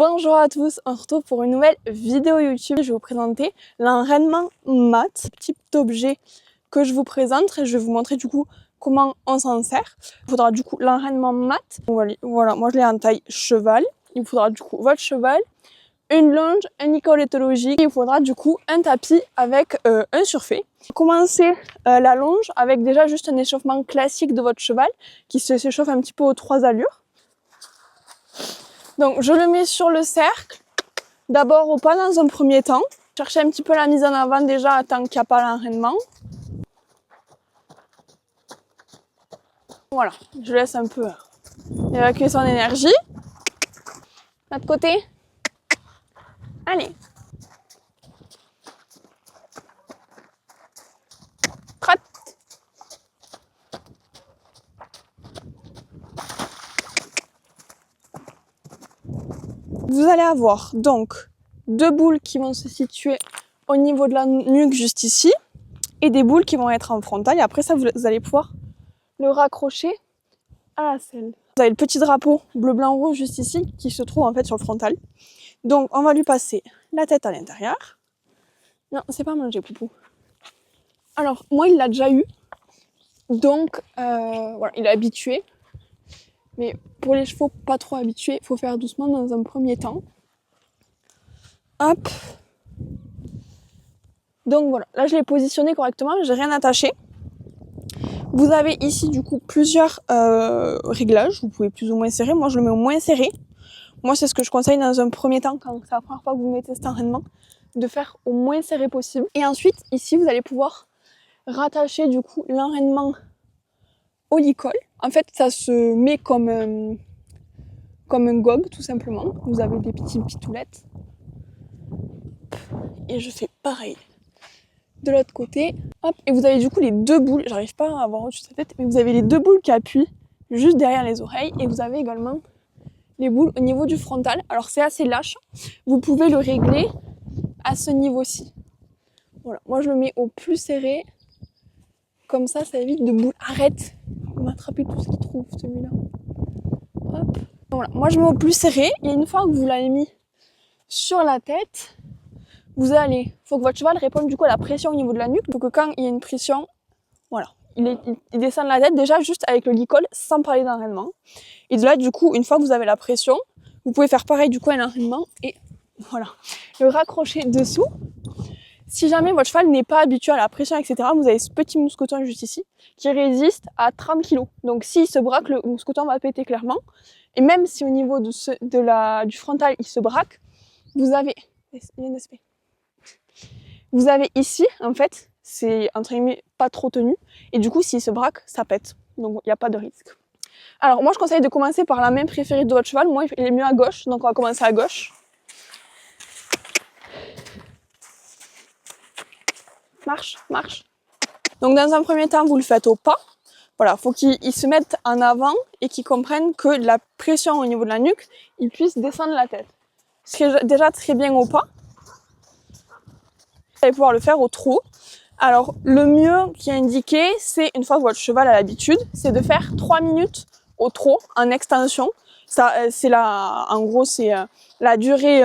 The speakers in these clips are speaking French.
Bonjour à tous, on se retrouve pour une nouvelle vidéo YouTube. Je vais vous présenter l'enraînement mat, petit objet que je vous présente et je vais vous montrer du coup comment on s'en sert. Il faudra du coup l'enraînement mat. Voilà, moi je l'ai en taille cheval. Il faudra du coup votre cheval, une longe, un icône éthologique. Il faudra du coup un tapis avec un surfait. Commencez la longe avec déjà juste un échauffement classique de votre cheval qui s'échauffe un petit peu aux 3 allures. Donc je le mets sur le cercle, d'abord au pas dans un premier temps. Cherchez un petit peu la mise en avant déjà tant qu'il n'y a pas l'enraînement. Voilà, je laisse un peu évacuer son énergie. L'autre côté. Allez. Trotte. Vous allez avoir donc 2 boules qui vont se situer au niveau de la nuque juste ici et des boules qui vont être en frontal et après ça vous allez pouvoir le raccrocher à la selle. Vous avez le petit drapeau bleu blanc rouge juste ici qui se trouve en fait sur le frontal. Donc on va lui passer la tête à l'intérieur. Non, c'est pas manger poupou. Alors moi il l'a déjà eu. Donc voilà, il est habitué. Mais pour les chevaux pas trop habitués, il faut faire doucement dans un premier temps. Hop. Donc voilà, là je l'ai positionné correctement, j'ai rien attaché. Vous avez ici du coup plusieurs réglages, vous pouvez plus ou moins serrer. Moi je le mets au moins serré. Moi c'est ce que je conseille dans un premier temps quand c'est la première fois que vous mettez cet enraînement, de faire au moins serré possible. Et ensuite ici vous allez pouvoir rattacher du coup l'enraînement au licol. En fait ça se met comme un gobe tout simplement. Vous avez des petites pitoulettes. Et je fais pareil de l'autre côté. Hop. Et vous avez du coup les 2 boules, j'arrive pas à avoir au-dessus de sa tête, mais vous avez les 2 boules qui appuient juste derrière les oreilles et vous avez également les boules au niveau du frontal. Alors c'est assez lâche, vous pouvez le régler à ce niveau-ci. Voilà, moi je le mets au plus serré, comme ça évite de boules. Arrête, il m'a attrapé tout ce qu'il trouve celui-là. Hop. Voilà, moi je mets au plus serré et une fois que vous l'avez mis sur la tête, faut que votre cheval réponde du coup à la pression au niveau de la nuque, pour que quand il y a une pression, voilà, il descend la tête déjà juste avec le licol sans parler d'enraînement. Et de là du coup, une fois que vous avez la pression, vous pouvez faire pareil du coup à l'enraînement et voilà, le raccrocher dessous. Si jamais votre cheval n'est pas habitué à la pression, etc., vous avez ce petit mousqueton juste ici qui résiste à 30 kg. Donc s'il se braque, le mousqueton va péter clairement. Et même si au niveau du frontal il se braque, vous avez ici, en fait, c'est entre guillemets pas trop tenu. Et du coup, s'il se braque, ça pète. Donc, il n'y a pas de risque. Alors, moi, je conseille de commencer par la main préférée de votre cheval. Moi, il est mieux à gauche. Donc, on va commencer à gauche. Marche, marche. Donc, dans un premier temps, vous le faites au pas. Voilà, il faut qu'il se mette en avant et qu'il comprenne que la pression au niveau de la nuque, il puisse descendre la tête. Ce qui est déjà très bien au pas. Vous allez pouvoir le faire au trot. Alors, le mieux qui est indiqué, c'est, une fois que votre cheval a l'habitude, c'est de faire 3 minutes au trot, en extension. Ça, c'est en gros, c'est la durée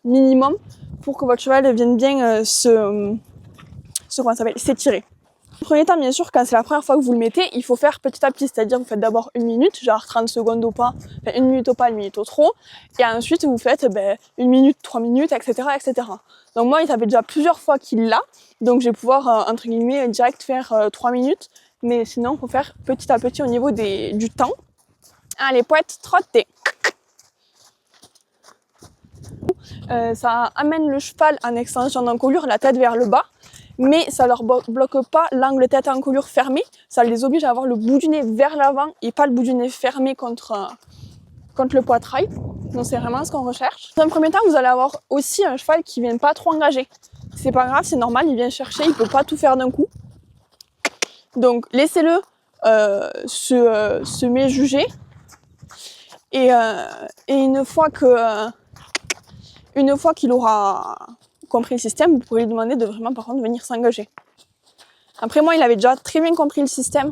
minimum pour que votre cheval vienne bien s'étirer. En premier temps, bien sûr, quand c'est la première fois que vous le mettez, il faut faire petit à petit, c'est-à-dire vous faites d'abord 1 minute, genre 30 secondes au pas, 1 minute au pas, 1 minute au trot, et ensuite vous faites 1 minute, 3 minutes, etc., etc. Donc moi, ça fait déjà plusieurs fois qu'il l'a, donc je vais pouvoir, entre guillemets, direct faire 3 minutes, mais sinon, il faut faire petit à petit au niveau du temps. Allez, poète, trottez. Ça amène le cheval en extension d'encolure, la tête vers le bas, mais ça leur bloque pas l'angle tête à encolure fermé, ça les oblige à avoir le bout du nez vers l'avant et pas le bout du nez fermé contre le poitrail. Donc c'est vraiment ce qu'on recherche. Dans un premier temps, vous allez avoir aussi un cheval qui vient pas trop engager. C'est pas grave, c'est normal, il vient chercher, il peut pas tout faire d'un coup. Donc laissez-le se méjuger. Et une fois qu'il aura compris le système, vous pourrez lui demander de vraiment par contre venir s'engager. Après moi, il avait déjà très bien compris le système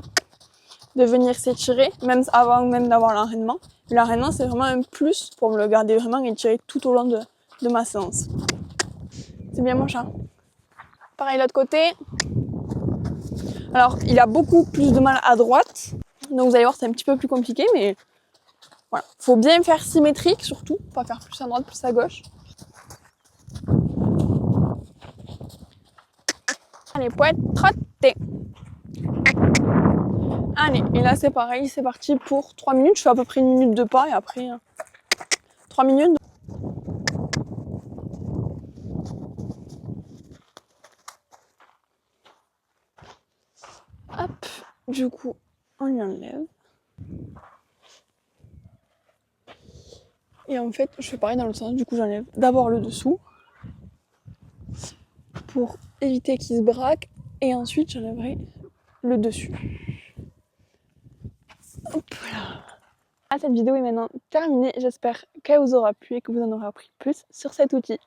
de venir s'étirer, même avant d'avoir l'enraînement. L'aréna, c'est vraiment un plus pour me le garder vraiment étiré tout au long de ma séance. C'est bien mon chat. Pareil l'autre côté. Alors, il a beaucoup plus de mal à droite. Donc vous allez voir, c'est un petit peu plus compliqué, mais voilà. Faut bien faire symétrique surtout, pas faire plus à droite, plus à gauche. Allez, poète, trotter. Allez, et là c'est pareil, c'est parti pour 3 minutes. Je fais à peu près 1 minute de pas et après 3 minutes. Hop, du coup, on lui enlève. Et en fait, je fais pareil dans l'autre sens. Du coup, j'enlève d'abord le dessous pour éviter qu'il se braque. Et ensuite, j'enlèverai le dessus. Hop là. Cette vidéo est maintenant terminée. J'espère qu'elle vous aura plu et que vous en aurez appris plus sur cet outil.